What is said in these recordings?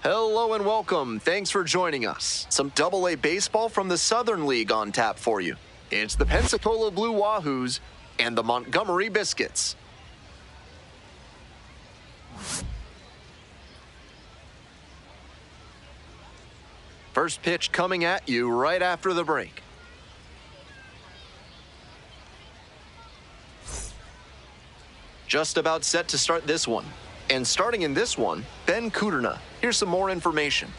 Hello and welcome. Thanks for joining us. Some Double-A baseball from the Southern League on tap for you. It's the Pensacola Blue Wahoos and the Montgomery Biscuits. First pitch coming at you right after the break. Just about set to start this one. And starting in this one, Ben Kuderna. Here's some more information.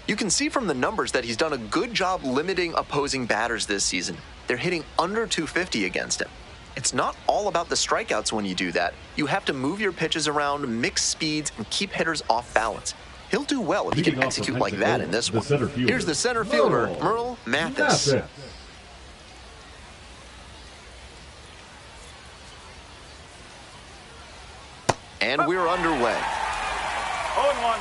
You can see from the numbers that he's done a good job limiting opposing batters this season. They're hitting under 250 against him. It's not all about the strikeouts when you do that. You have to move your pitches around, mix speeds, and keep hitters off balance. He'll do well if he can execute like that in this one. Here's the center fielder, Merle Mathis. And we're underway. 0-1.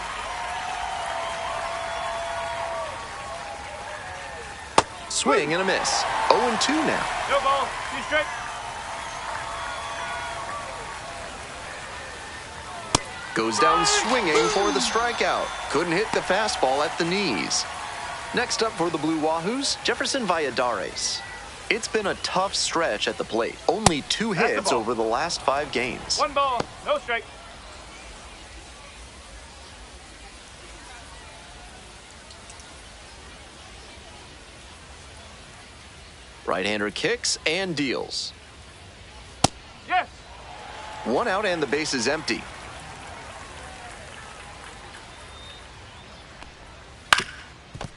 Swing and a miss. 0-2 now. No ball. 2 strikes. Goes down swinging for the strikeout. Couldn't hit the fastball at the knees. Next up for the Blue Wahoos, Jefferson Valladares. It's been a tough stretch at the plate. Only 2 hits over the last 5 games. 1 ball. No strike. Right-hander kicks and deals. Yes. 1 out and the base is empty.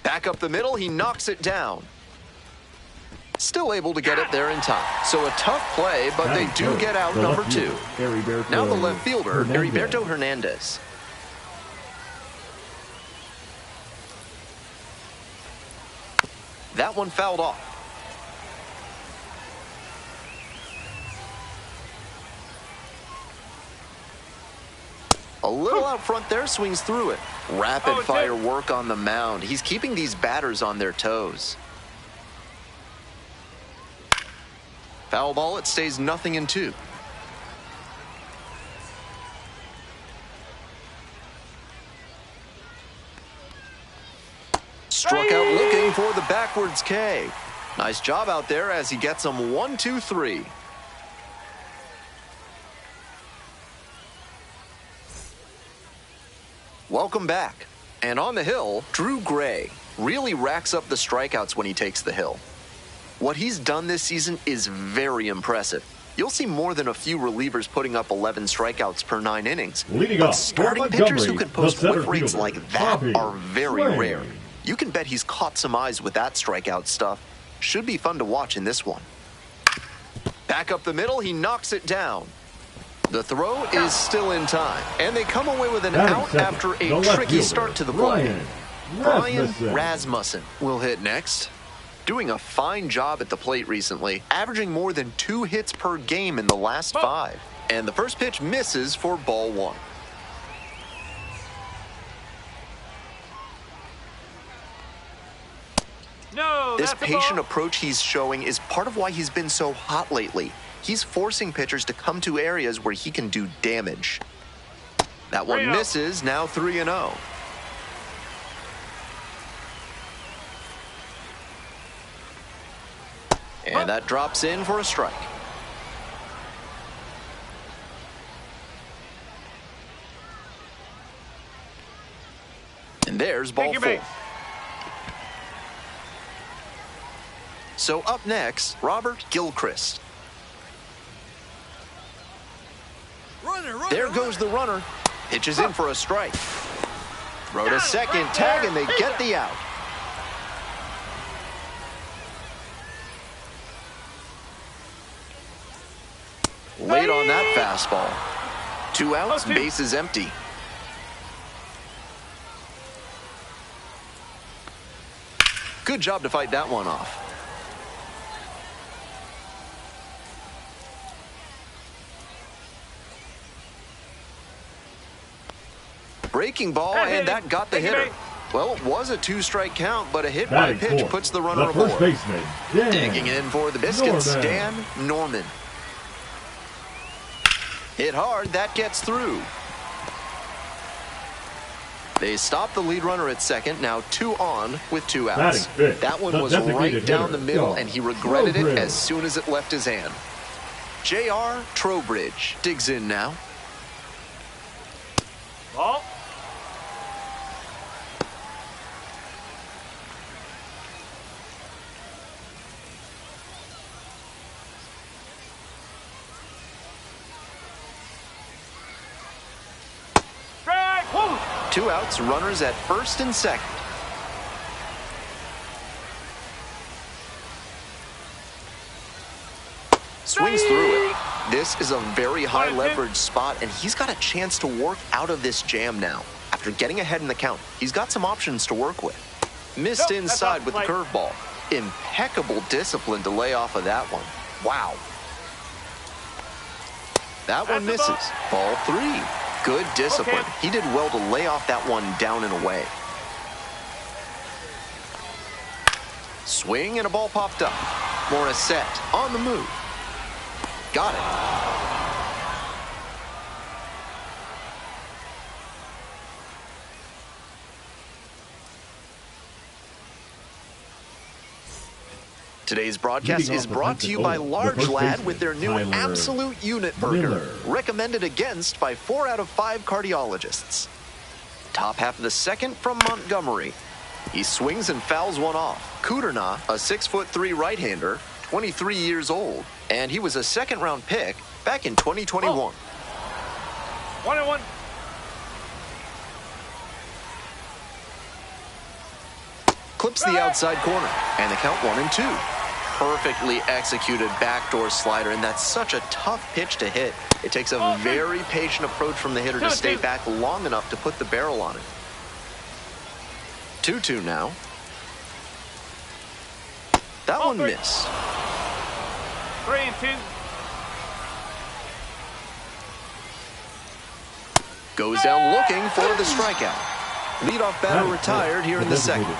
Back up the middle, he knocks it down. Still able to get it there in time. So a tough play, but they do get out number 2. Now the left fielder, Heriberto Hernandez. That one fouled off. A little out front there, swings through it. Rapid fire work on the mound. He's keeping these batters on their toes. Foul ball, it stays 0-2. Struck out looking for the backwards K. Nice job out there as he gets him 1-2-3. Welcome back. And on the hill, Drew Gray really racks up the strikeouts when he takes the hill. What he's done this season is very impressive. You'll see more than a few relievers putting up 11 strikeouts per 9 innings. But starting pitchers who can post whiff rates like that are very rare. You can bet he's caught some eyes with that strikeout stuff. Should be fun to watch in this one. Back up the middle, he knocks it down. The throw is still in time, and they come away with an out after a tricky start to the play. Brian Rasmussen will hit next. Doing a fine job at the plate recently, averaging more than 2 hits per game in the last 5. And the first pitch misses for ball 1. No, this patient approach he's showing is part of why he's been so hot lately. He's forcing pitchers to come to areas where he can do damage. That one misses, now 3-0. And that drops in for a strike. And there's ball 4. So up next, Robert Gilchrist. There goes the runner. Pitches in for a strike. Throw to second, tag, and they get the out. Late on that fastball. 2 outs, base is empty. Good job to fight that one off. Breaking ball, and that got the hitter. Well, it was a 2-strike count, but a hit by pitch puts the runner aboard. Digging in for the Biscuits, Dan Norman. Hit hard, that gets through. They stopped the lead runner at second, now 2 on with 2 outs. Batting fifth, That one the was designated right down hitter, the middle, John and he regretted it Trowbridge. as soon as it left his hand. J.R. Trowbridge digs in now. Ball. Strike. Woo. 2 outs, runners at first and second. Swings through it. This is a very high leverage spot, and he's got a chance to work out of this jam now. After getting ahead in the count, he's got some options to work with. Missed Nope, inside with the that's off curveball. Impeccable discipline to lay off of that one. Wow. That one That's a misses. Ball 3. Good discipline. Okay. He did well to lay off that one down and away. Swing and a ball popped up. Morissette on the move. Got it. Today's broadcast is brought to you by Large Lad with their new Absolute Unit Burger, recommended against by 4 out of 5 cardiologists. Top half of the second from Montgomery. He swings and fouls one off. Kudrna, a 6'3" right-hander, 23 years old, and he was a second-round pick back in 2021. Oh. 1-1. Clips the outside corner, and the count 1-2. Perfectly executed backdoor slider, and that's such a tough pitch to hit. It takes a very patient approach from the hitter to stay back long enough to put the barrel on it. 2-2 now. That one missed. 3-2. Goes down looking for the strikeout. Leadoff batter retired here in the second.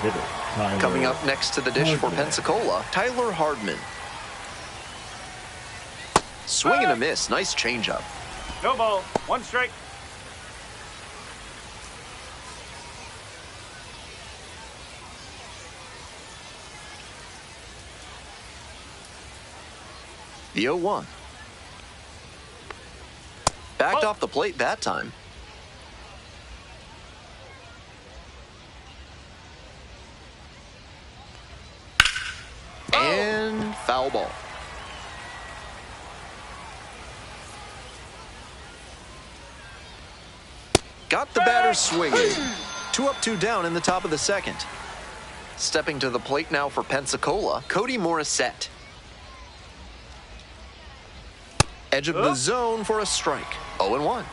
Coming up next to the dish for Pensacola, Tyler Hardman. Swing and a miss. Nice changeup. No ball. 1 strike. The 0-1. Backed off the plate that time. And foul ball. Got the batter swinging. 2 up, 2 down in the top of the second. Stepping to the plate now for Pensacola, Cody Morissette. Edge of the zone for a strike. 0-1.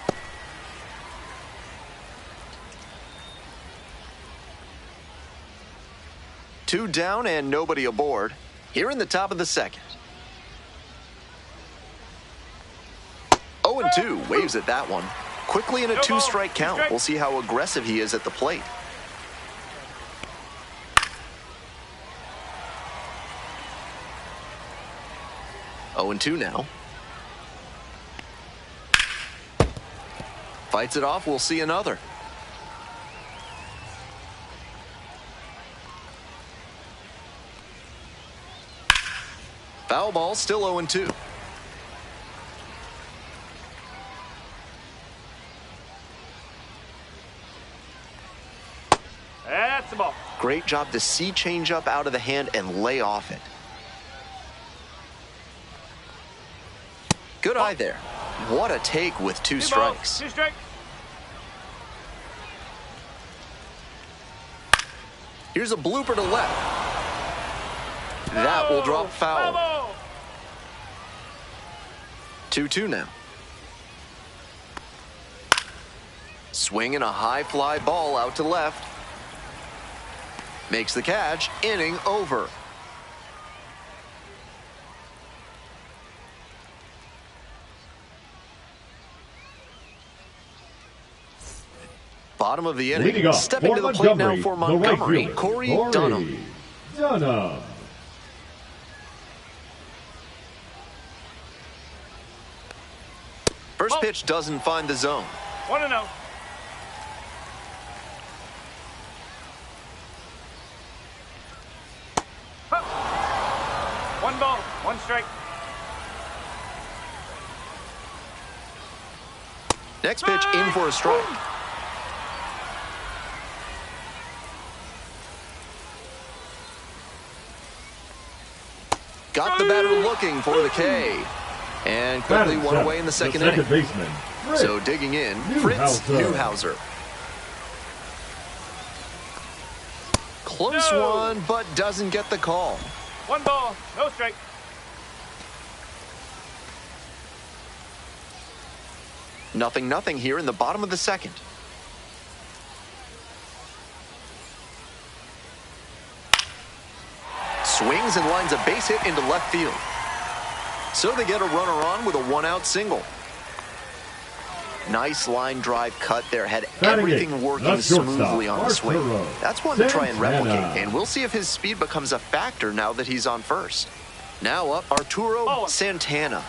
Two down and nobody aboard. Here in the top of the second. 0-2, waves at that one. Quickly in a 2-strike count. We'll see how aggressive he is at the plate. Oh, 0-2 now. Fights it off, we'll see another. Foul ball, still 0-2. That's the ball. Great job to see changeup out of the hand and lay off it. Good eye there. What a take with 2 strikes. 2 strikes. Here's a blooper to left. That will drop foul. 2-2 now. Swinging a high fly ball out to left. Makes the catch. Inning over. Bottom of the inning. Stepping to the plate now for Montgomery, Corey Dunham. First pitch doesn't find the zone. 1-0. One ball, one strike. Next pitch in for a strike. Got the batter looking for the K. And quickly one away in the second inning. Baseman, So digging in, Fritz Newhouser. Close one, but doesn't get the call. One ball, no strike. Nothing here in the bottom of the second. Swings and lines a base hit into left field. So they get a runner on with a one-out single. Nice line drive cut there. Had everything working smoothly on the swing. That's one to try and replicate, and we'll see if his speed becomes a factor now that he's on first. Now up, Arturo Santana.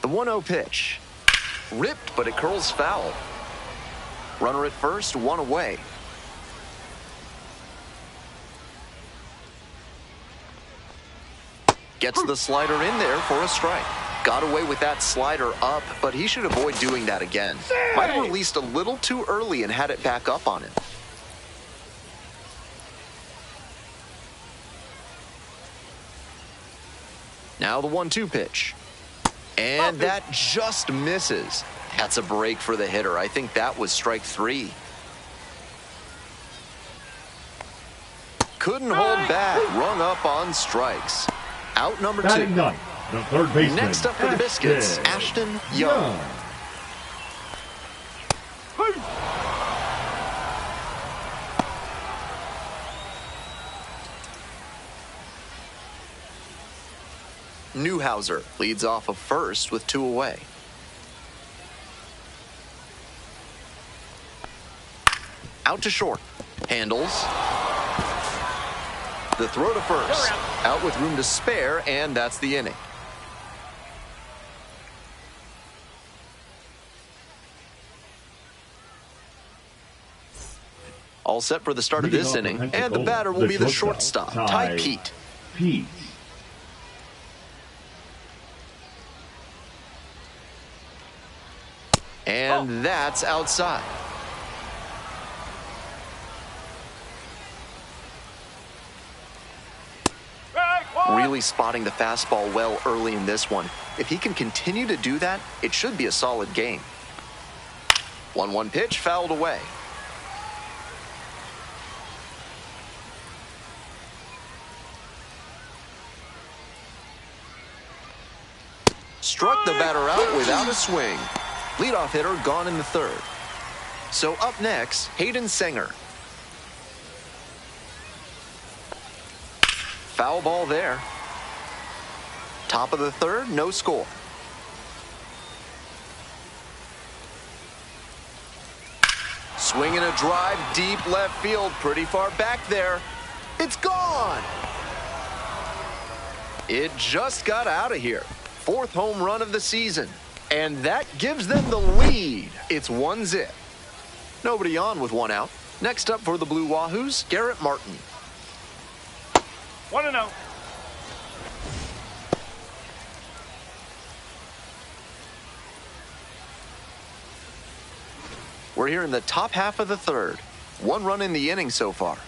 The 1-0 pitch. Ripped, but it curls foul. Runner at first, one away. Gets the slider in there for a strike. Got away with that slider up, but he should avoid doing that again. Might have released a little too early and had it back up on him. Now the 1-2 pitch. And that just misses. That's a break for the hitter. I think that was strike 3. Couldn't hold back. Rung up on strikes. Out number 2. The third baseman. Next up for the Biscuits, Ashton Young. Newhouser leads off of first with 2 away. Out to short. Handles. The throw to first. Out with room to spare, and that's the inning. All set for the start of this inning, and the batter will be the shortstop, Ty Pete. And that's outside. Really spotting the fastball well early in this one. If he can continue to do that, it should be a solid game. 1-1 pitch fouled away. Struck the batter out without a swing. Leadoff hitter gone in the third. So up next, Hayden Sanger. Foul ball there. Top of the third, no score. Swinging a drive deep left field, pretty far back there. It's gone. It just got out of here. 4th home run of the season. And that gives them the lead. It's 1-0. Nobody on with 1 out. Next up for the Blue Wahoos, Garrett Martin. 1-0. We're here in the top half of the third. 1 run in the inning so far.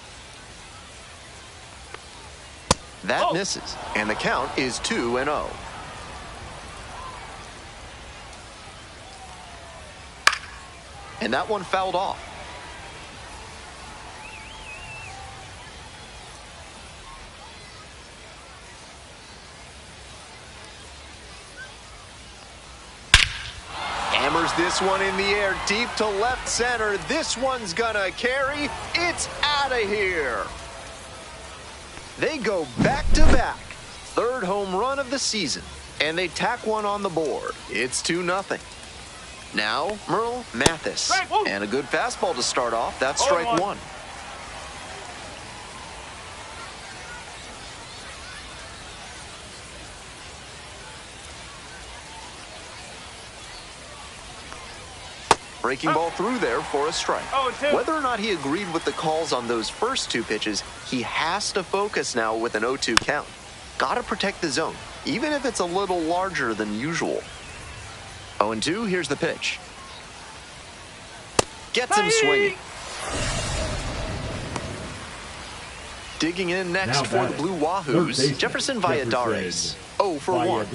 That misses, and the count is 2-0. And that one fouled off. Hammers this one in the air, deep to left center. This one's gonna carry. It's out of here. They go back to back. 3rd home run of the season. And they tack one on the board. It's 2-0. Now, Merle Mathis. And a good fastball to start off. That's strike 1. Breaking ball through there for a strike. 0-2. Whether or not he agreed with the calls on those first two pitches, he has to focus now with an 0-2 count. Gotta protect the zone, even if it's a little larger than usual. 0-2, here's the pitch. Gets him swinging. Digging in next for the Blue Wahoos, Jefferson Valladares. 0 for 1.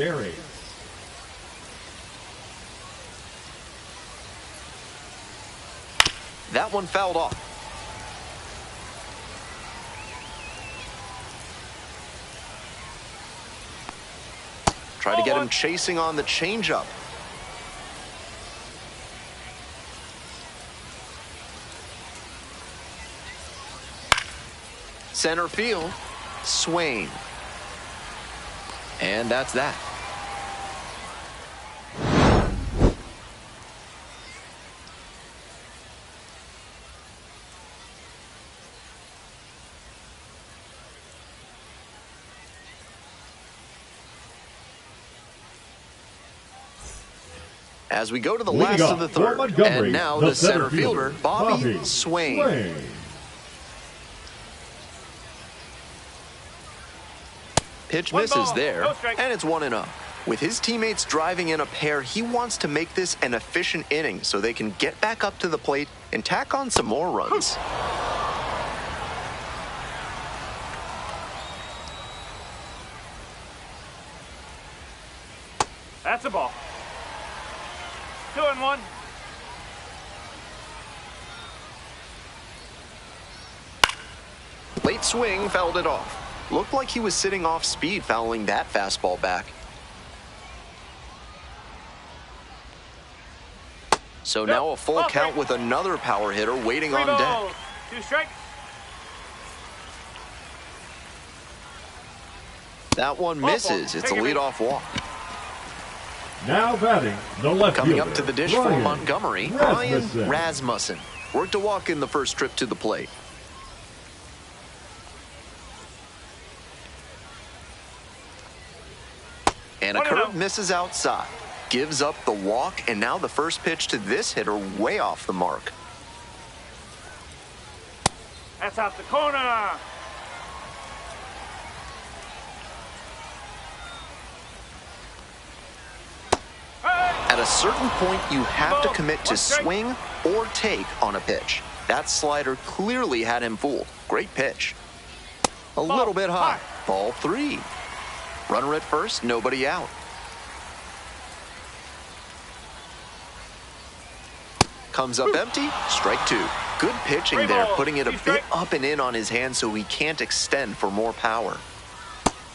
That one fouled off. Try to get him chasing on the changeup. Center field, Swain. And that's that. As we go to the last of the third, and now the center fielder, Bobby Swain. Pitch misses there, and it's 1-0. With his teammates driving in a pair, he wants to make this an efficient inning so they can get back up to the plate and tack on some more runs. That's a ball. 2-1. Late swing fouled it off. Looked like he was sitting off speed fouling that fastball back. So now a full count with another power hitter waiting on deck. 2 strikes. That one misses. It's a leadoff walk. Now batting the left Coming fielder, up to the dish for Montgomery, Ryan Rasmussen. Worked a walk in the first trip to the plate. And a curve misses outside. Gives up the walk, and now the first pitch to this hitter way off the mark. That's out the corner. At a certain point, you have to commit to swing or take on a pitch. That slider clearly had him fooled. Great pitch. A little bit high. Ball 3. Runner at first, nobody out. Comes up empty, strike 2. Good pitching there, putting it a bit up and in on his hand so he can't extend for more power.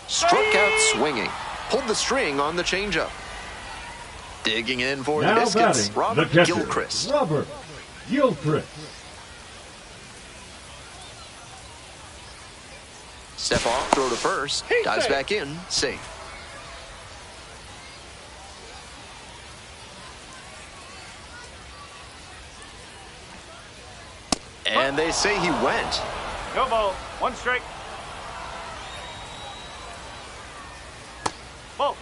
Struck out swinging. Pulled the string on the changeup. Digging in for the Biscuits, Robert Gilchrist. Robert Gilchrist. Step off, throw to first, dives back in, safe. And they say he went. No ball. 1 strike. Ball.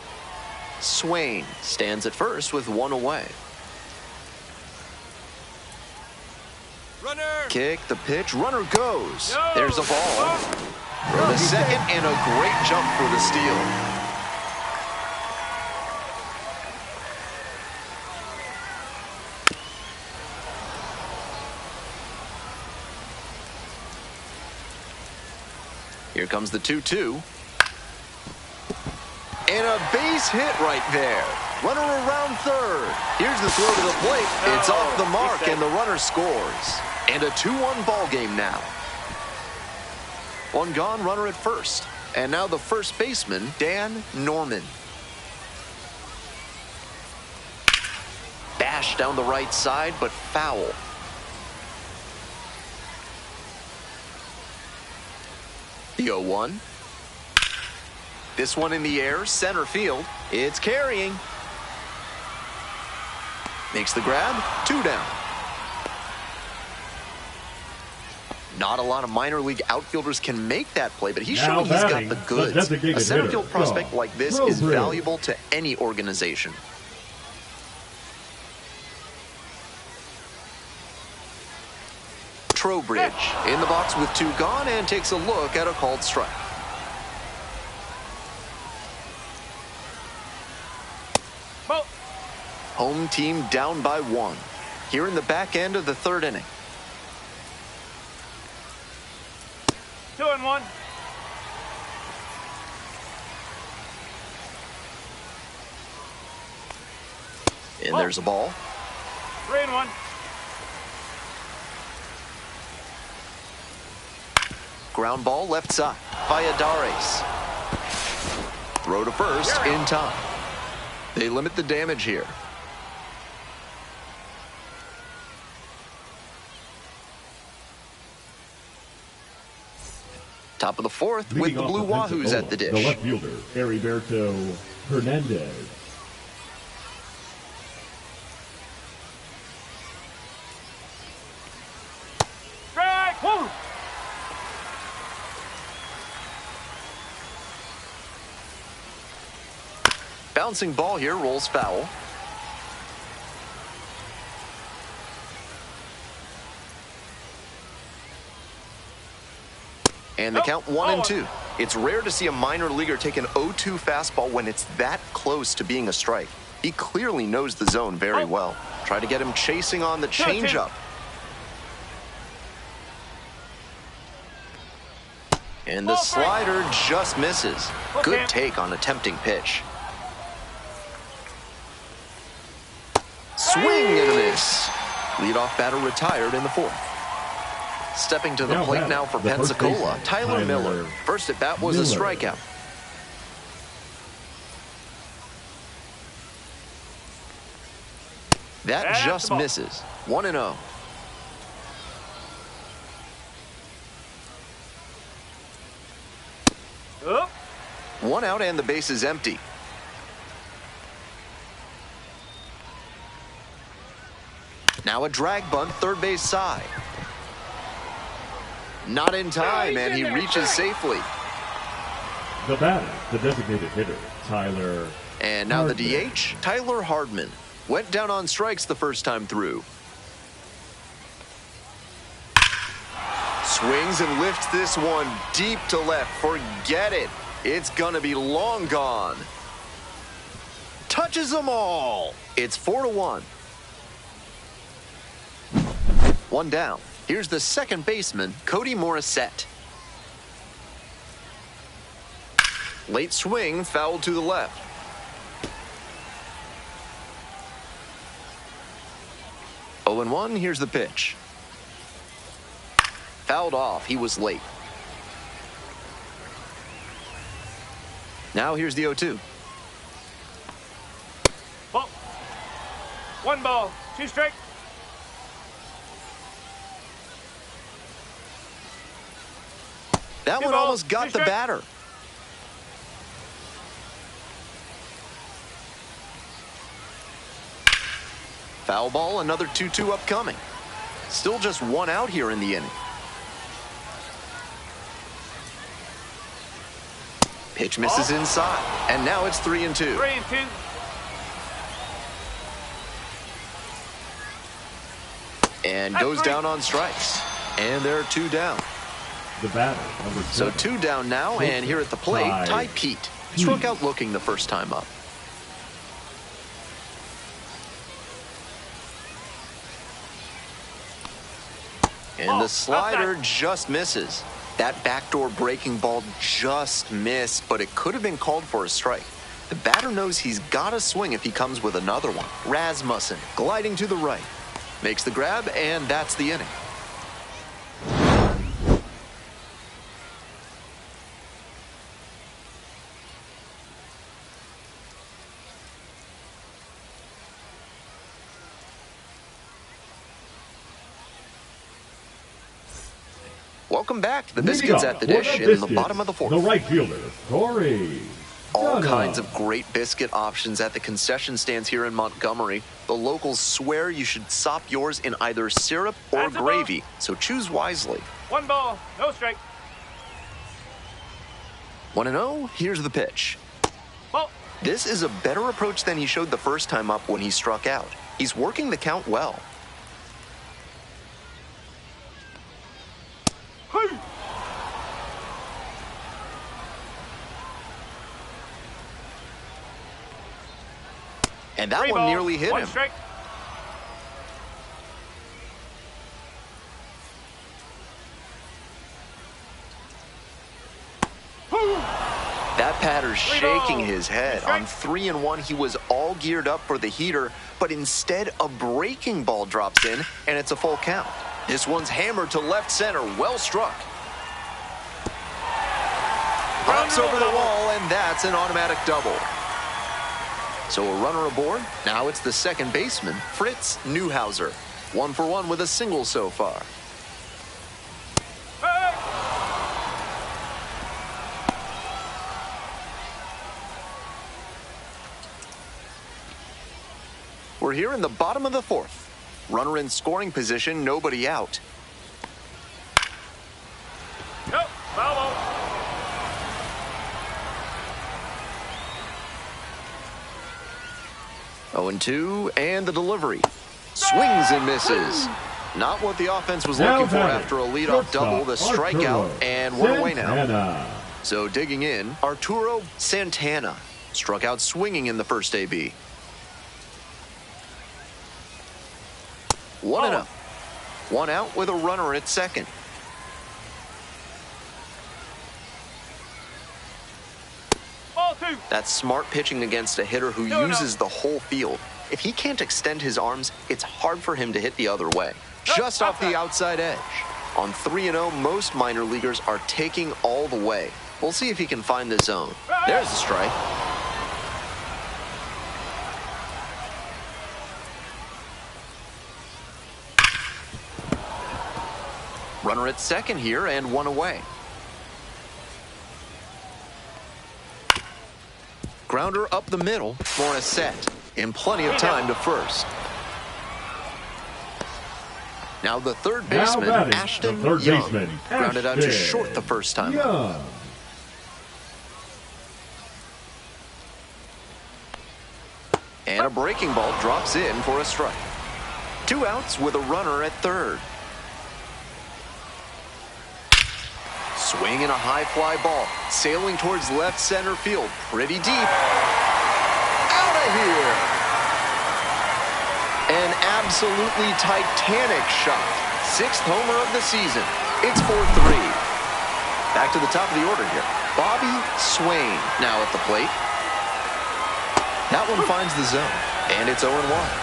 Swain stands at first with 1 away. Runner. Kick, the pitch, runner goes. There's a ball. For the second, and a great jump for the steal. Here comes the 2-2. And a base hit right there. Runner around third. Here's the throw to the plate. It's off the mark, and the runner scores. And a 2-1 ball game now. 1 gone, runner at first. And now the first baseman, Dan Norman. Bash down the right side, but foul. The 0-1. This one in the air, center field. It's carrying. Makes the grab, 2 down. Not a lot of minor league outfielders can make that play, but he's showing he's got the goods. A center field prospect like this is valuable to any organization. Trowbridge in the box with 2 gone and takes a look at a called strike. Ball. Home team down by 1 here in the back end of the 3rd inning. 2-1. And there's a ball. 3-1. Ground ball left side. Valladares. Throw to first in time. They limit the damage here. Top of the 4th with the Blue Wahoos at the dish. The left fielder, Heriberto Hernandez. Strike. Woo. Bouncing ball here rolls foul. And the count 1-2. It's rare to see a minor leaguer take an 0-2 fastball when it's that close to being a strike. He clearly knows the zone very well. Try to get him chasing on the changeup. And the slider just misses. Good take on a tempting pitch. Swing and a miss. Leadoff batter retired in the 4th. Stepping to the plate now for Pensacola, Tyler Miller. First at bat was a strikeout. That just misses. 1-0. Up. 1 out and the base is empty. Now a drag bunt, 3rd base side. Not in time, and he reaches safely. The batter, the designated hitter, Tyler. And now Hardman. the DH, Tyler Hardman. Went down on strikes the first time through. Swings and lifts this one deep to left. Forget it. It's gonna be long gone. Touches them all. It's 4-1. 1 down. Here's the second baseman, Cody Morissette. Late swing, fouled to the left. Oh and 1, here's the pitch. Fouled off, he was late. Now here's the 0-2. Ball. 1 ball, 2 strike. That one almost got the batter. Foul ball, another 2-2 upcoming. Still just 1 out here in the inning. Pitch misses inside, and now it's 3-2. 3-2. And goes down on strikes. And there are 2 down. The batter, number 7. So 2 down now, and here at the plate, Ty Pete. Struck out looking the first time up. And the slider just misses. That backdoor breaking ball just missed, but it could have been called for a strike. The batter knows he's got to swing if he comes with another one. Rasmussen gliding to the right. Makes the grab, and that's the inning. Welcome back. The Biscuits at the dish in the bottom of the 4th. The right fielder, Corey. All kinds of great biscuit options at the concession stands here in Montgomery. The locals swear you should sop yours in either syrup or gravy, so choose wisely. 1 ball, no strike. 1-0, here's the pitch. Ball. This is a better approach than he showed the first time up when he struck out. He's working the count well. And that Three one ball, nearly hit one him. strike. That batter's shaking his head. Strike. On 3-1, he was all geared up for the heater, but instead a breaking ball drops in, and it's a full count. This one's hammered to left center, well struck. Pops over the wall, and that's an automatic double. So a runner aboard. Now it's the second baseman, Fritz Neuhauser. 1 for 1 with a single so far. We're here in the bottom of the fourth. Runner in scoring position, nobody out. Nope, foul ball. 0-2, and the delivery. Swings and misses. Not what the offense was looking for after a leadoff double, the strikeout, and one away now. So digging in, Arturo Santana struck out swinging in the first AB. 1-0. 1 out with a runner at second. Ball 2. That's smart pitching against a hitter who uses the whole field. If he can't extend his arms, it's hard for him to hit the other way. Just off the outside edge. On 3-0, most minor leaguers are taking all the way. We'll see if he can find the zone. There's the strike. Runner at second here and one away. Grounder up the middle for a set. And plenty of time to first. Now the third baseman, Ashton Young, grounded out to short the first time. And a breaking ball drops in for a strike. 2 outs with a runner at third. Swing and a high fly ball, sailing towards left center field, pretty deep. Out of here! An absolutely titanic shot. 6th homer of the season. It's 4-3. Back to the top of the order here. Bobby Swain now at the plate. That one finds the zone, and it's 0-1.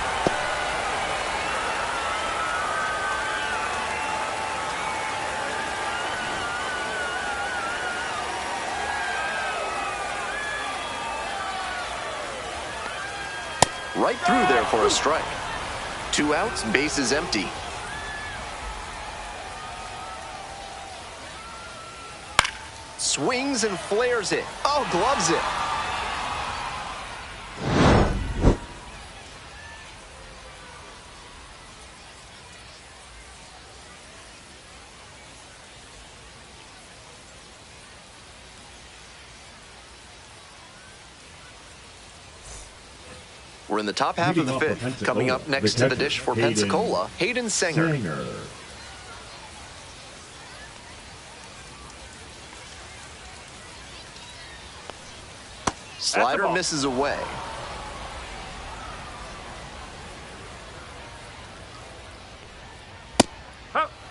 Right through there for a strike. 2 outs, bases empty. Swings and flares it. Oh, gloves it. We're in the top half of the fifth. Coming up next to the dish for Pensacola, Hayden Sanger. Slider misses away.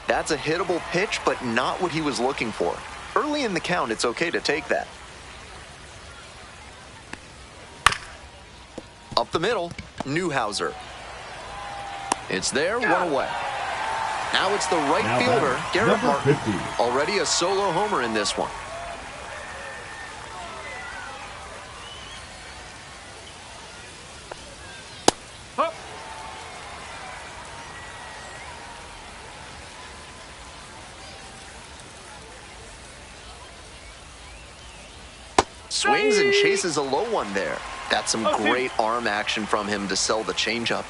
That's a hittable pitch, but not what he was looking for. Early in the count, it's okay to take that. Up the middle, Neuhauser. It's there, one away. Now it's the right fielder, Garrett Martin. Already a solo homer in this one. Swings and chases a low one there. That's some great arm action from him to sell the changeup.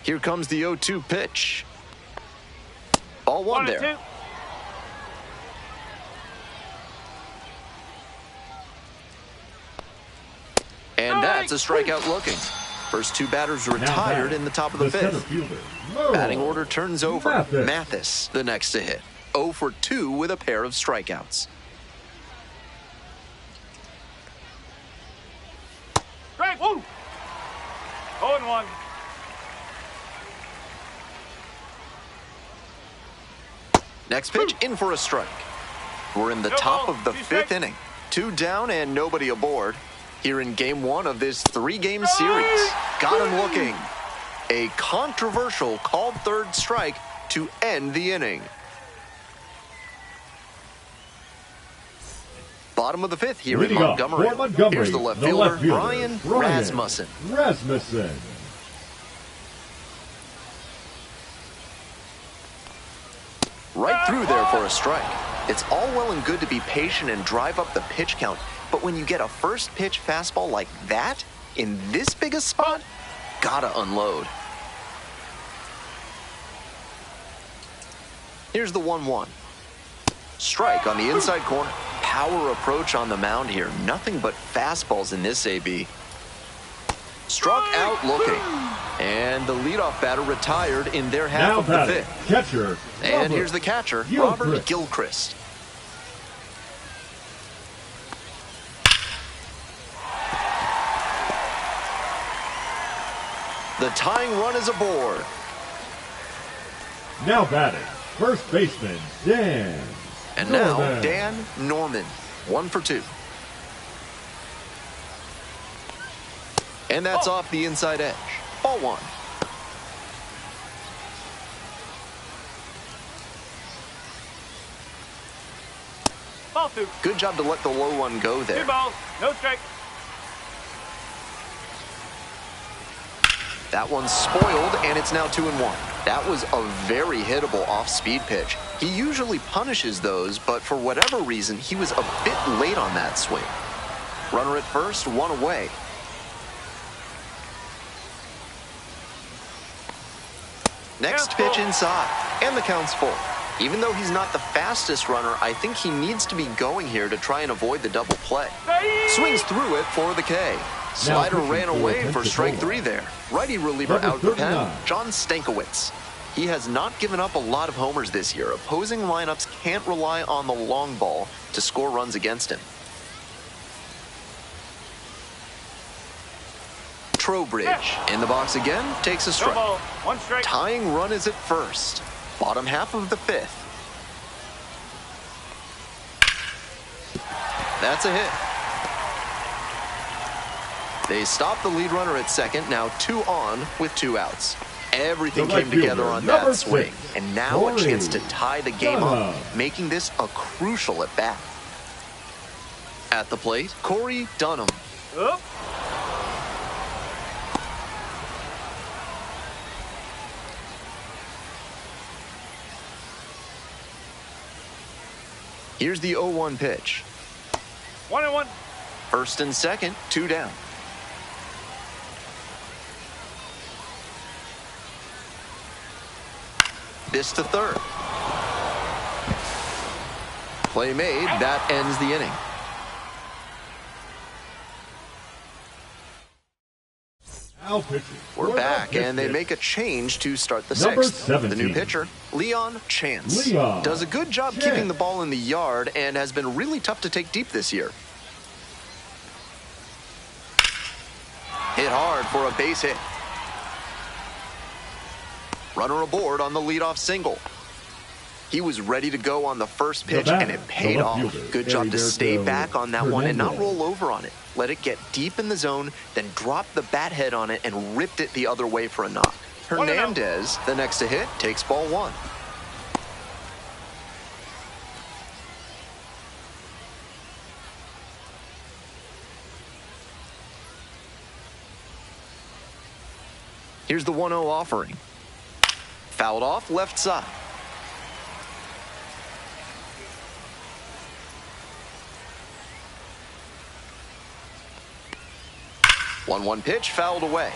Here comes the 0-2 pitch. Ball one there. And that's a strikeout looking. First 2 batters retired in the top of the fifth. Batting order turns over. Mathis, the next to hit. 0 for 2 with a pair of strikeouts. Strike, woo! 0-1. Next pitch, in for a strike. We're in the top of the 5th inning. 2 down and nobody aboard. Here in game 1 of this 3-game series. Got him looking. A controversial called third strike to end the inning. Bottom of the 5th here in Montgomery. Here's the left fielder, Brian Rasmussen. Right through there for a strike. It's all well and good to be patient and drive up the pitch count, but when you get a first pitch fastball like that, in this big a spot, gotta unload. Here's the 1-1. Strike on the inside corner. Power approach on the mound here. Nothing but fastballs in this AB. Struck out looking. And the leadoff batter retired in their half of the 5th. Catcher, and here's the catcher, Robert Gilchrist. The tying run is aboard. Now batting, first baseman, Dan. And now, Dan Norman, 1 for 2. And that's off the inside edge. Ball 1. Ball 2. Good job to let the low one go there. 2 balls, no strike. That one's spoiled, and it's now 2-1. That was a very hittable off-speed pitch. He usually punishes those, but for whatever reason, he was a bit late on that swing. Runner at first, 1 away. Next pitch inside, and the count's full. Even though he's not the fastest runner, I think he needs to be going here to try and avoid the double play. Swings through it for the K. Slider ran away for strike 3 there. Righty reliever out the pen, John Stankiewicz. He has not given up a lot of homers this year. Opposing lineups can't rely on the long ball to score runs against him. Trowbridge in the box again, takes a strike. No ball, 1 strike. Tying run is at first. Bottom half of the 5th. That's a hit. They stop the lead runner at second, now 2 on with 2 outs. Everything came together on that swing, and now a chance to tie the game up, making this a crucial at bat. At the plate, Corey Dunham. Up. Here's the 0-1 pitch. 1-1. First and second, 2 down. This to third. Play made, that ends the inning. We're back, and they make a change to start the 6th. The new pitcher, Leon Chance, does a good job keeping the ball in the yard and has been really tough to take deep this year. Hit hard for a base hit. Runner aboard on the leadoff single. He was ready to go on the first pitch, and it paid off. Good job to stay back on that one and not roll over on it. Let it get deep in the zone, then drop the bat head on it and ripped it the other way for a knock. Hernandez, the next to hit, takes ball 1. Here's the 1-0 offering. Fouled off left side. One pitch fouled away.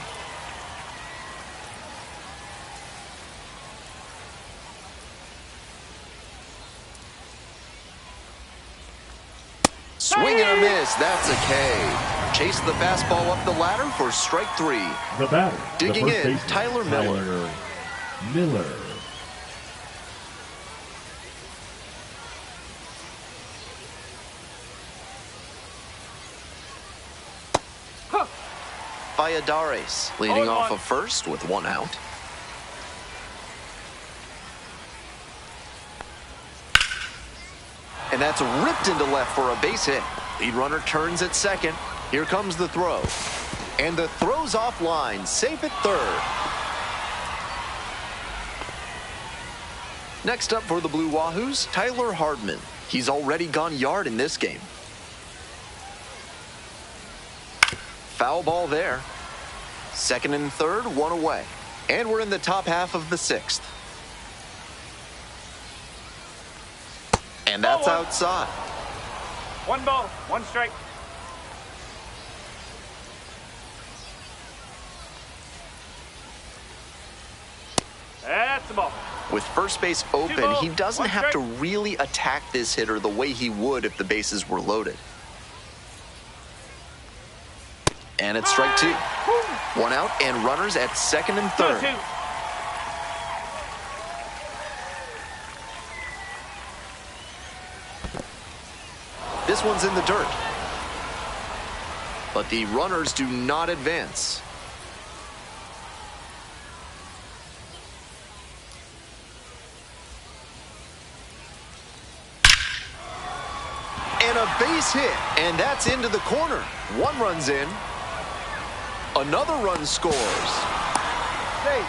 Swing and a miss. That's a K. Chase the fastball up the ladder for strike 3. The batter, digging in, Tyler Miller. Valladares, leading off of first with 1 out. And that's ripped into left for a base hit. Lead runner turns at second. Here comes the throw. And the throw's offline, safe at third. Next up for the Blue Wahoos, Tyler Hardman. He's already gone yard in this game. Foul ball there. Second and third, 1 away. And we're in the top half of the 6th. And that's outside. 1 ball, 1 strike. That's the ball. With first base open, balls, he doesn't 1 have to strike. really attack this hitter the way he would if the bases were loaded. And it's strike 2. 1 out and runners at second and third. 2-2. This one's in the dirt. But the runners do not advance. And a base hit, and that's into the corner. 1 run's in. Another run scores.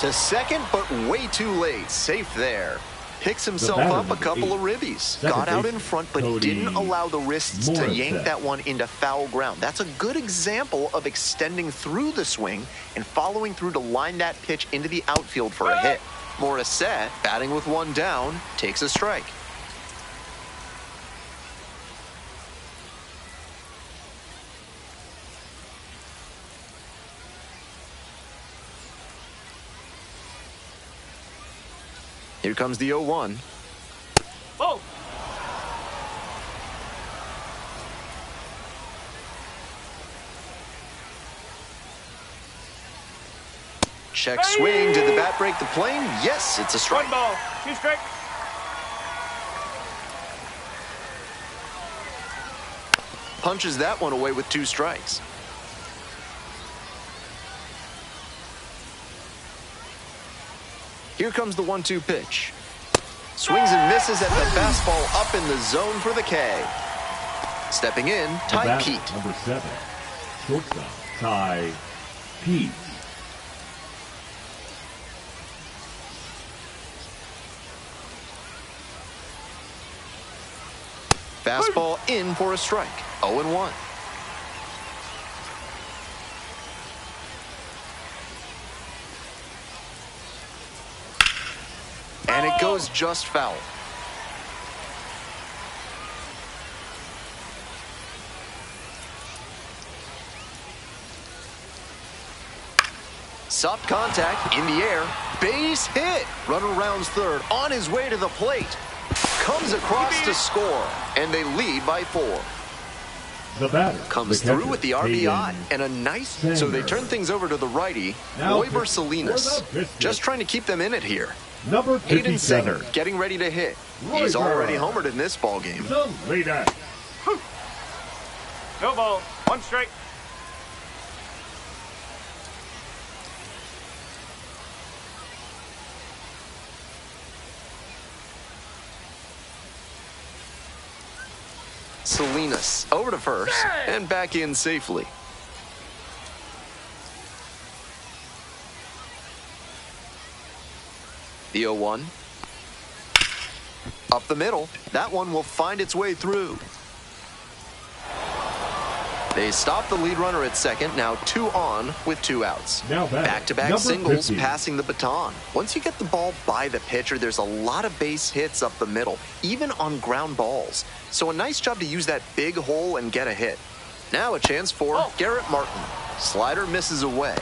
To second, but way too late. Safe there. Picks himself up a couple of ribbies. Got out in front, but didn't allow the wrists to yank that one into foul ground. That's a good example of extending through the swing and following through to line that pitch into the outfield for a hit. Morissette, batting with 1 down, takes a strike. Here comes the 0-1. Oh! Check swing. Did the bat break the plane? Yes, it's a strike. 1 ball, 2 strikes. Punches that one away with 2 strikes. Here comes the 1-2 pitch. Swings and misses at the fastball up in the zone for the K. Stepping in, Ty Pete. Number 7, shortstop, Ty Pete. Fastball in for a strike. 0-1. And it goes just foul. Soft contact in the air. Base hit. Runner rounds third on his way to the plate. Comes across to score. And they lead by 4. The batter Comes the through catcher, with the RBI Hayden and a nice. Sanders. So they turn things over to the righty, Now Royber pitch Salinas. for the Biscuits. Just trying to keep them in it here. Number Hayden 57, Sanger getting ready to hit. Royber. He's already homered in this ball game. the leader. No ball, 1 strike. Salinas over to first and back in safely. The 0-1. Up the middle. That one will find its way through. They stop the lead runner at second. Now 2 on with 2 outs. Now batting, Back-to-back number singles, 50. passing the baton. Once you get the ball by the pitcher, there's a lot of base hits up the middle, even on ground balls. So a nice job to use that big hole and get a hit. Now a chance for Garrett Martin. Slider misses away.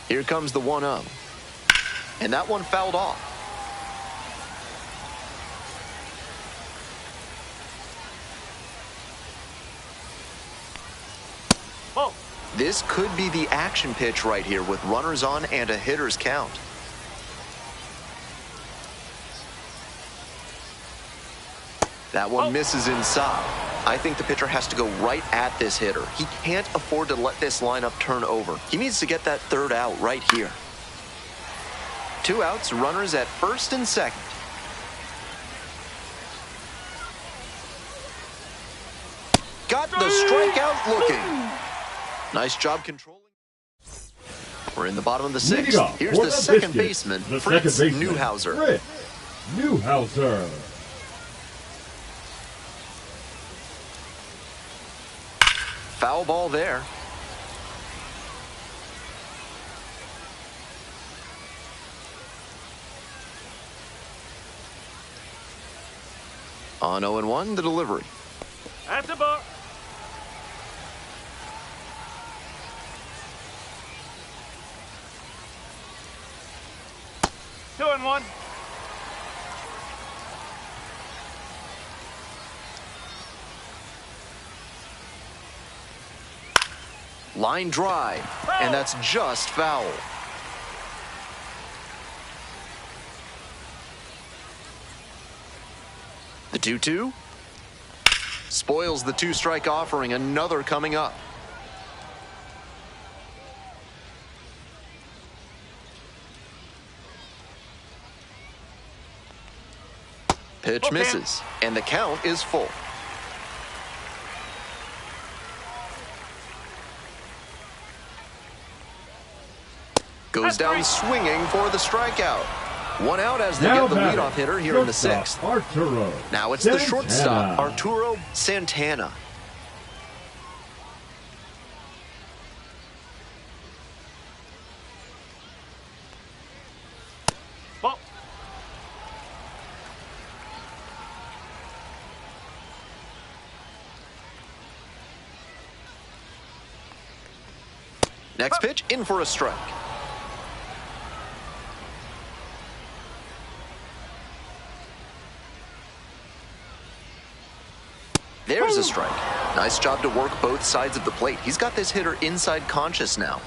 Here comes the 1-0. And that one fouled off. Ball. This could be the action pitch right here with runners on and a hitter's count. That one misses inside. I think the pitcher has to go right at this hitter. He can't afford to let this lineup turn over. He needs to get that third out right here. 2 outs, runners at first and second. Got the strikeout looking. Nice job controlling. We're in the bottom of the 6th. Here's the second baseman, Fritz Newhouser. Fritz Newhouser. Foul ball there. On 0-1, the delivery. That's a ball. Two and one. Line drive, and that's just foul. The 2-2 spoils the 2-strike offering. Another coming up. Pitch misses, and the count is full. Goes down swinging for the strikeout. 1 out as they get the leadoff hitter here in the 6th. Arturo Now it's the shortstop, Arturo Santana. Ball. Next pitch, in for a strike. There's a strike. Nice job to work both sides of the plate. He's got this hitter inside conscious now.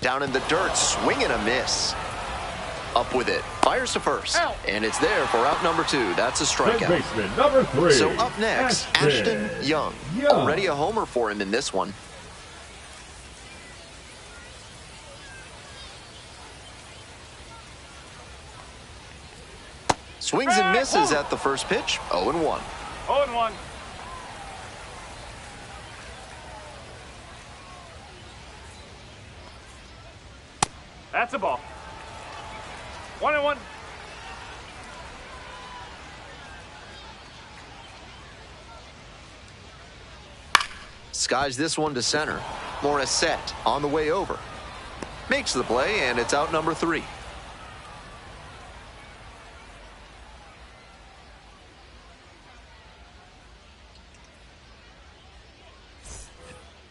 Down in the dirt, swing and a miss. Up with it, fires to first, and it's there for out number 2. That's a strikeout. Baseman number 3. So up next, Ashton Young. Already a homer for him in this one. Swings and misses at the first pitch. 0-1. 0-1. That's a ball. 1-1. Skies this one to center. Morissette on the way over. Makes the play, and it's out number 3.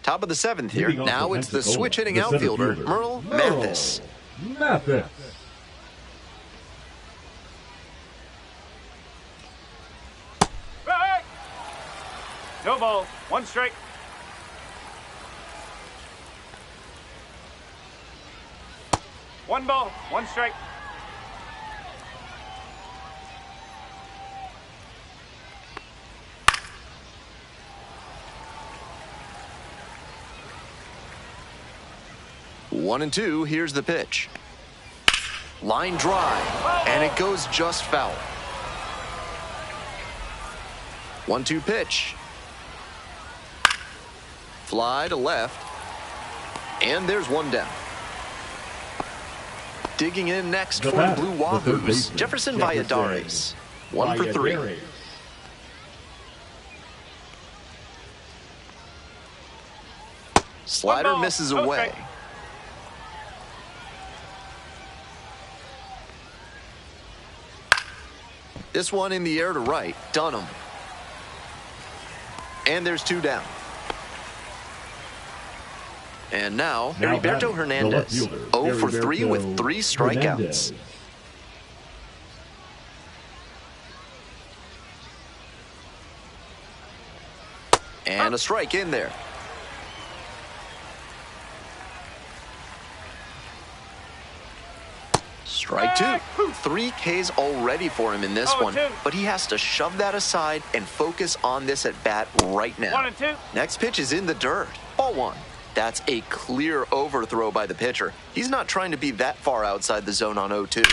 Top of the 7th here. Now it's the switch-hitting outfielder, Merle Mathis. Mathis. Right. No ball. 1 strike. One ball. 1 strike. One and 2, here's the pitch. Line drive, and it goes just foul. 1-2 pitch. Fly to left, and there's one down. Digging in next for the Blue Wahoos, Jefferson Valladares. 1 for 3. Slider misses away. Okay. This one in the air to right, Dunham. And there's 2 down. And now Heriberto Hernandez, 0 for 3 with 3 strikeouts. And a strike in there. Strike two. 3 Ks already for him in this one, 0-2. but he has to shove that aside and focus on this at bat right now. 1-2. Next pitch is in the dirt. Ball 1. That's a clear overthrow by the pitcher. He's not trying to be that far outside the zone on 0-2.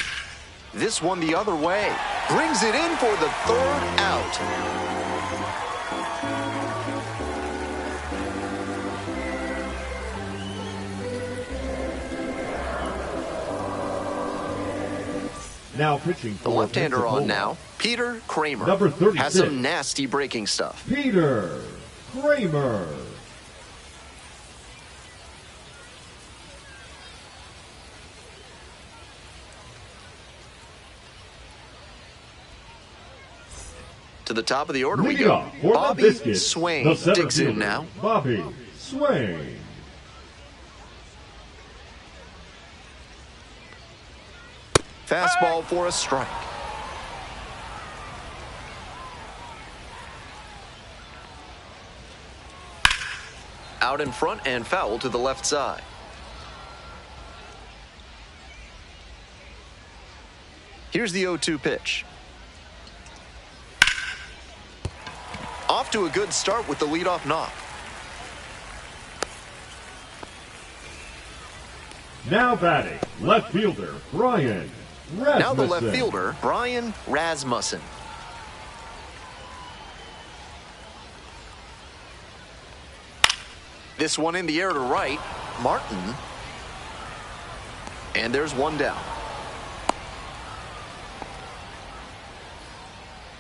This one the other way. Brings it in for the 3rd out. Now pitching The for left-hander on Pensacola. now, Peter Kramer. Number 36. Has some nasty breaking stuff. Peter Kramer. To the top of the order we Leading go. off for Bobby the Biscuits, Swain the center digs in fielder, now. Bobby Swain. Fastball for a strike. Out in front and foul to the left side. Here's the 0-2 pitch. Off to a good start with the leadoff knock. Now batting, left fielder, Brian Rasmussen. Now the left fielder, Brian Rasmussen. This one in the air to right, Martin. And there's one down.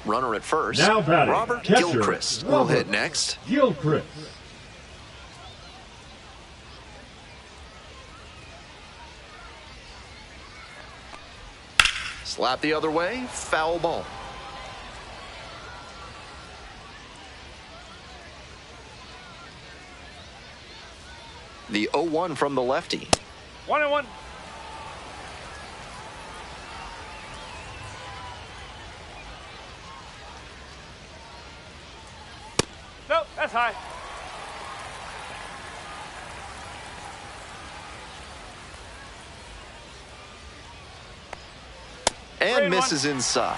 Runner at first, Now batting, Robert catcher, Gilchrist will Robert hit next. Gilchrist. Slap the other way, foul ball. The 0-1 from the lefty. 1-1. Nope, that's high. And 3-1. misses inside.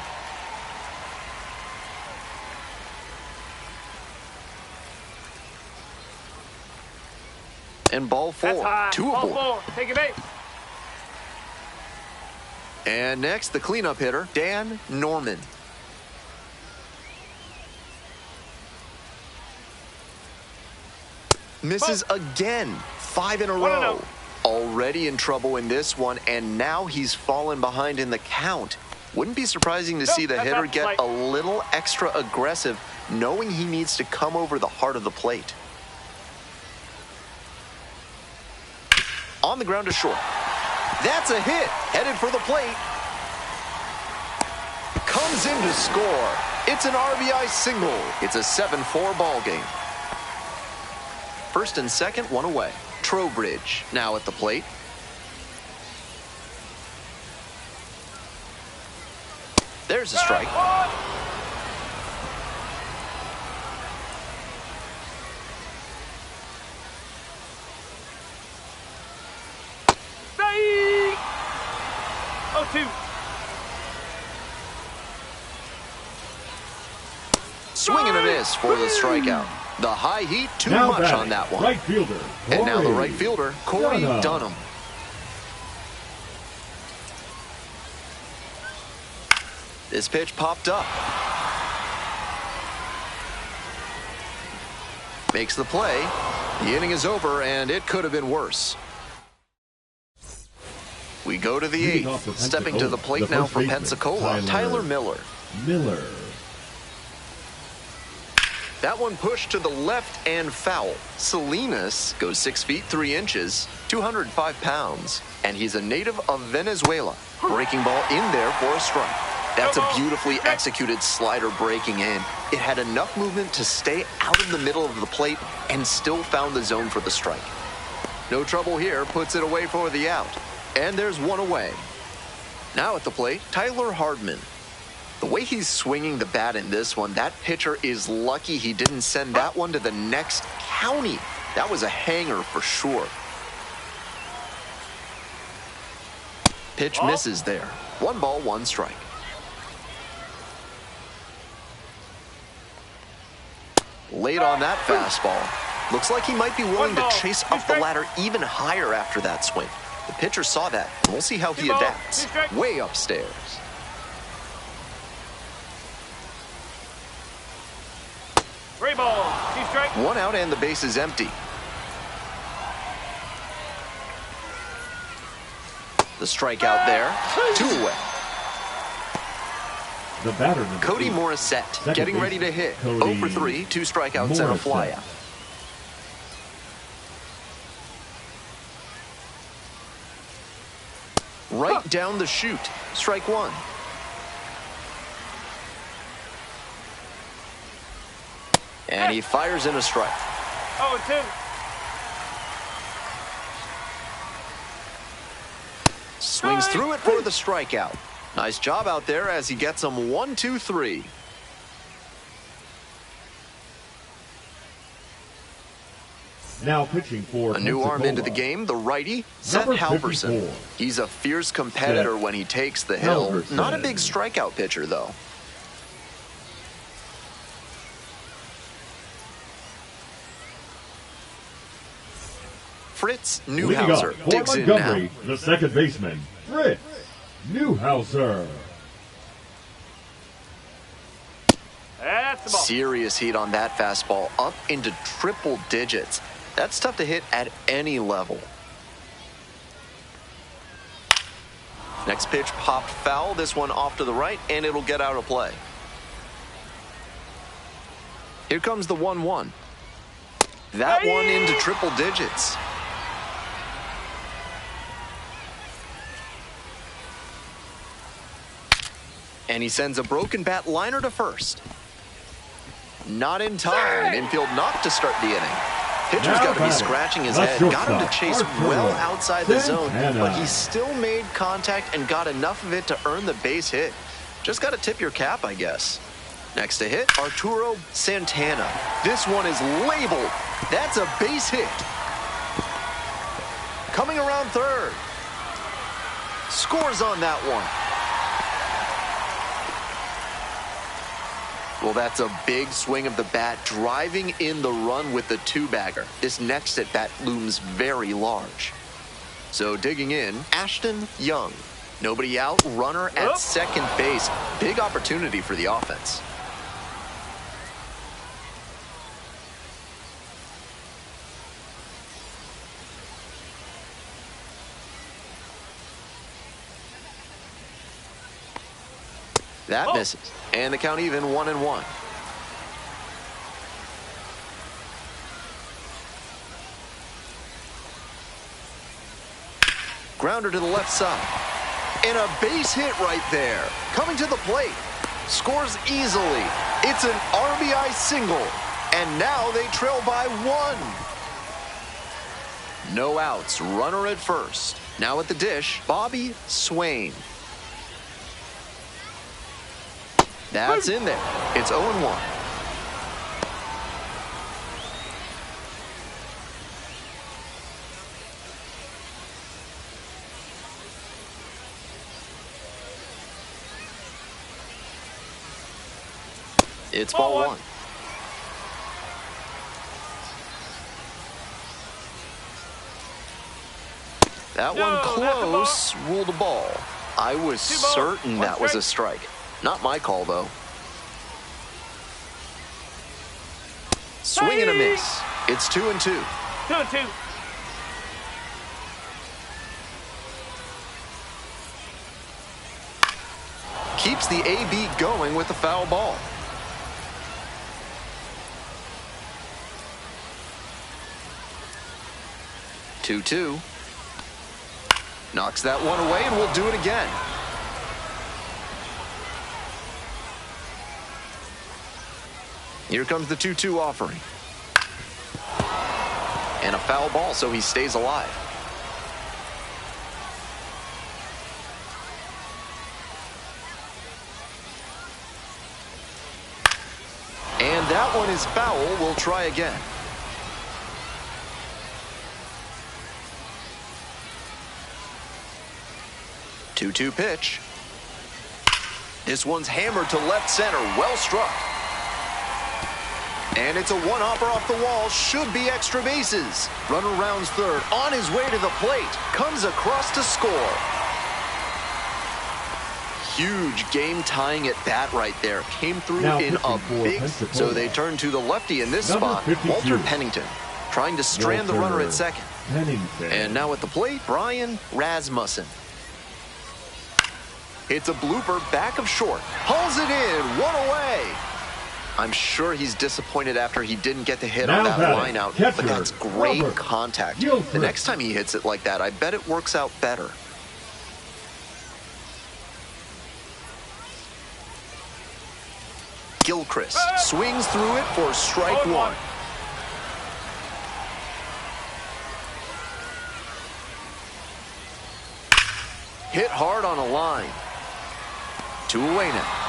And ball That's 4, high. 2 Ball aboard. 4. Take a base. And next, the cleanup hitter, Dan Norman. Misses again, 5 in a 1-0. row. Already in trouble in this one, and now he's fallen behind in the count. Wouldn't be surprising to see the that's hitter up get plate. a little extra aggressive, knowing he needs to come over the heart of the plate. On the ground to short. That's a hit, headed for the plate. Comes in to score. It's an RBI single. It's a 7-4 ball game. First and second, one away. Trowbridge now at the plate. There's a strike. Strike! 0-2. Swing and a miss for the strikeout. The high heat, too Now much batting, on that one. right fielder, And now the Corey right fielder, Corey Dunham. Dunham. This pitch popped up. Makes the play. The inning is over, and it could have been worse. We go to the Leading off 8th. for Stepping to the Pensacola, plate the now first for baseman, Pensacola, Tyler Miller. Miller. That one pushed to the left and foul. Salinas goes 6 feet 3 inches, 205 pounds, and he's a native of Venezuela. Breaking ball in there for a strike. That's a beautifully executed slider breaking in. It had enough movement to stay out of the middle of the plate and still found the zone for the strike. No trouble here, puts it away for the out. And there's one away. Now at the plate, Tyler Hardman. The way he's swinging the bat in this one, that pitcher is lucky he didn't send that one to the next county. That was a hanger for sure. Pitch Ball. misses there. 1 ball, 1 strike. Late on that fastball. Looks like he might be willing 1 to ball, chase 2 up the strikes. ladder even higher after that swing. The pitcher saw that. We'll see how 2 he balls, adapts. 2 strikes. Way upstairs. Three balls, 2 strikes. 1 out and the base is empty. The strikeout there. 2 away. The batter, number Cody 8. Morissette Second getting ready to baseman, hit. Cody 0 for 3, 2 strikeouts and a Morissette. flyout. Right down the chute. Strike 1. And he fires in a strike. 0-2. Swings through it for the strikeout. Nice job out there as he gets him 1, 2, 3. Now pitching for A new arm into the Pensacola. game, the righty, Seth Number Halverson. 54. He's a fierce competitor Seth when he takes the hill. Halverson. Not a big strikeout pitcher, though. Fritz Leading up Newhouser for digs in now. Montgomery, the second baseman, Fritz Newhouser. That's the ball. Serious heat on that fastball, up into triple digits. That's tough to hit at any level. Next pitch popped foul. This one off to the right, and it'll get out of play. Here comes the 1-1. That one into triple digits. And he sends a broken bat liner to first. Not in time. Infield knocked to start the inning. Pitcher's Now got to be batting, scratching his the head. Got him to shortstop, chase Arturo well outside the zone, Santana. but he still made contact and got enough of it to earn the base hit. Just got to tip your cap, I guess. Next to hit, Arturo Santana. This one is labeled. That's a base hit. Coming around third. Scores on that one. Well, that's a big swing of the bat, driving in the run with the 2-bagger. This next at bat looms very large. So digging in, Ashton Young. Nobody out, runner at second base. Big opportunity for the offense. That misses. And the count even 1-1. Grounder to the left side. And a base hit right there. Coming to the plate. Scores easily. It's an RBI single. And now they trail by 1. No outs. Runner at first. Now at the dish, Bobby Swain. That's in there. It's 0-1. It's ball 1. That one close, ruled a ball. I was certain that was a strike. Not my call, though. Swing and a miss. It's 2-2. 2-2. Keeps the AB going with the foul ball. Two-two. Knocks that one away, and we'll do it again. Here comes the 2-2 offering. And a foul ball, so he stays alive. And that one is foul. We'll try again. 2-2 pitch. This one's hammered to left center. Well struck. And it's a one-hopper off the wall. Should be extra bases. Runner rounds third. On his way to the plate. Comes across to score. Huge game-tying at bat right there. Came through now in a big... Pensacola. So they turn to the lefty in this Number spot. 52. Walter Pennington. Trying to strand the runner at second. Pennington. And now at the plate, Brian Rasmussen. It's a blooper back of short. Hauls it in. One away. I'm sure he's disappointed after he didn't get the hit on that line out, but that's great contact. The next time he hits it like that, I bet it works out better. Gilchrist swings through it for strike one. Hit hard on a line. 2 away now.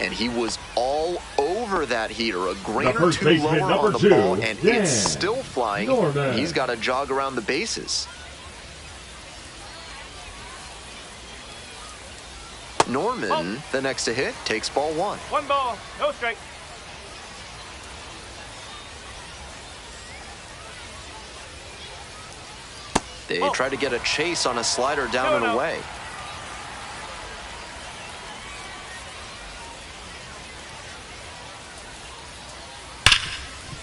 And he was all over that heater. A grain or two lower on the ball, and it's still flying. Norman. He's got to jog around the bases. Norman, the next to hit, takes ball one. 1 ball, no strike. They try to get a chase on a slider down and away.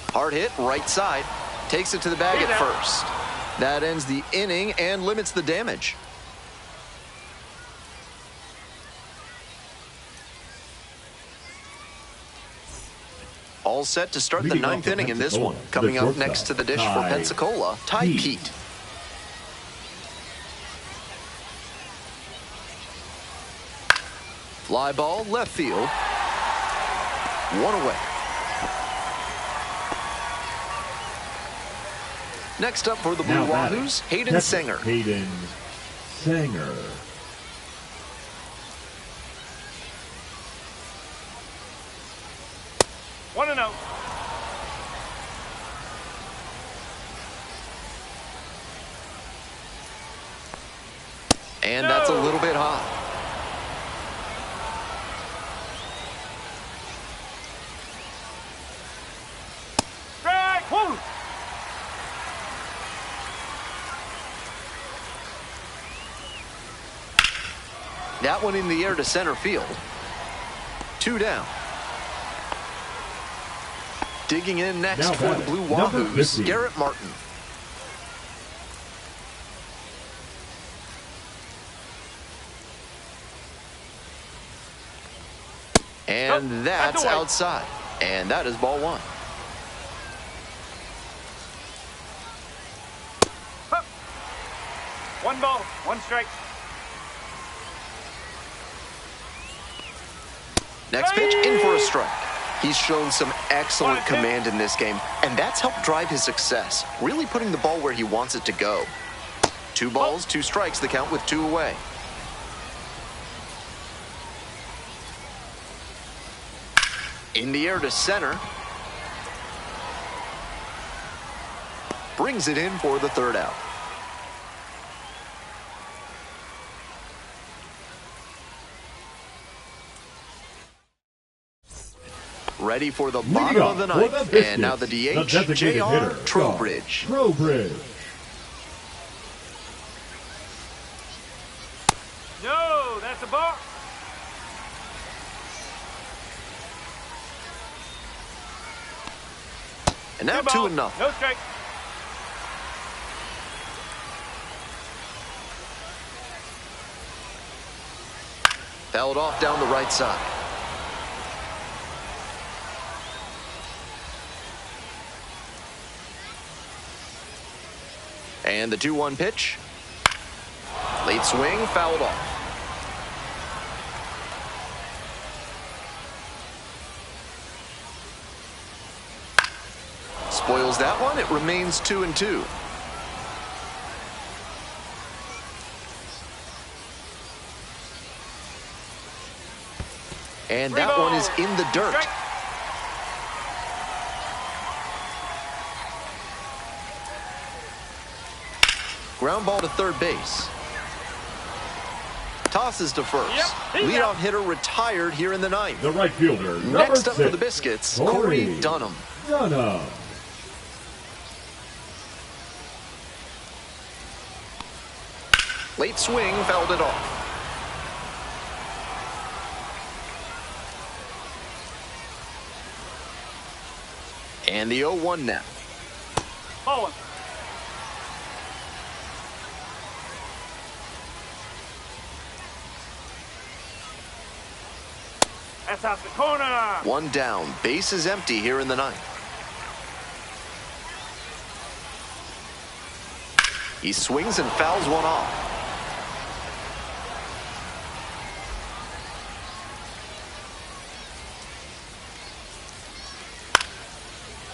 Hard hit, right side. Takes it to the bag at first. That ends the inning and limits the damage. All set to start the 9th inning in this one. Coming up next to the dish for Pensacola, Ty Pete. Fly ball, left field. 1 away. Next up for the Blue Wahoos, Hayden Singer. Hayden Singer. One and out. And that's a little bit high. Strike. Woo. That one in the air to center field. 2 down. Digging in next for the Blue Wahoos, Garrett Martin. And that's outside. And that is ball one. Hup. 1 ball, 1 strike. Next pitch, in for a strike. He's shown some excellent command in this game, and that's helped drive his success, really putting the ball where he wants it to go. 2 balls, 2 strikes, the count with 2 away. In the air to center. Brings it in for the 3rd out. Ready for the bottom of the 9th. And now the DH, J.R. Trowbridge. No, that's a ball. And now 2-0. No strike. Fouled off down the right side. And the 2-1 pitch. Late swing, fouled off. Spoils that one. It remains 2-2. And that one is in the dirt. Strike. Ground ball to third base. Tosses to first. Yep. Leadoff hitter retired here in the ninth. The right fielder, Next up number for the 6, Biscuits, Corey Corey Dunham. Late swing, fouled it off. And the 0-1 now. Ball. That's out the corner. One down. Base is empty here in the ninth. He swings and fouls one off.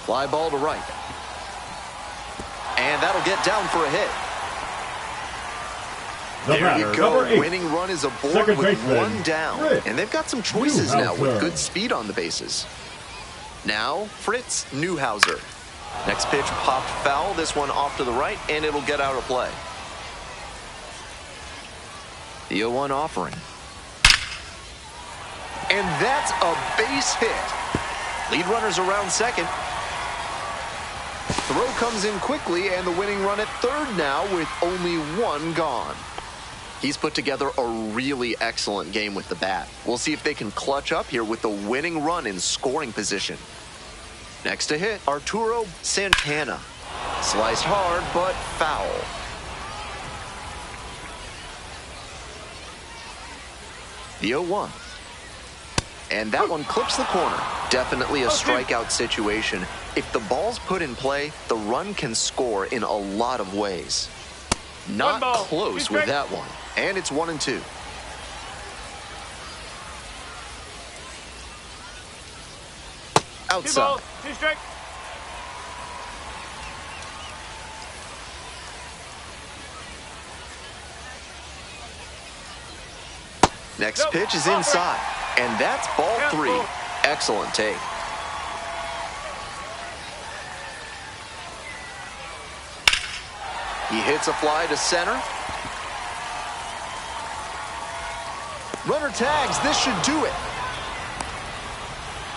Fly ball to right. And that'll get down for a hit. There you go. Winning run is aboard with one down. And they've got some choices now with good speed on the bases. Now, Fritz Newhouser. Next pitch popped foul. This one off to the right, and it'll get out of play. The 0-1 offering. And that's a base hit. Lead runners around second. Throw comes in quickly, and the winning run at third now with only one gone. He's put together a really excellent game with the bat. We'll see if they can clutch up here with the winning run in scoring position. Next to hit, Arturo Santana. Sliced hard, but foul. The 0-1. And that one clips the corner. Definitely a strikeout situation. If the ball's put in play, the run can score in a lot of ways. Not close with that one. And it's 1-2. Outside. 2 strike. Next pitch is inside. And that's ball 3. Excellent take. He hits a fly to center. Runner tags. This should do it.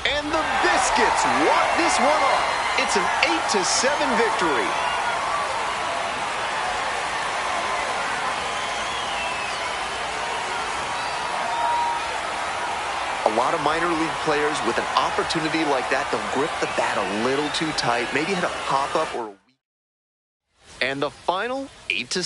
And the Biscuits walk this one off. It's an 8-7 victory. A lot of minor league players with an opportunity like that, they'll grip the bat a little too tight, maybe hit a pop-up or a weak. And the final 8-7.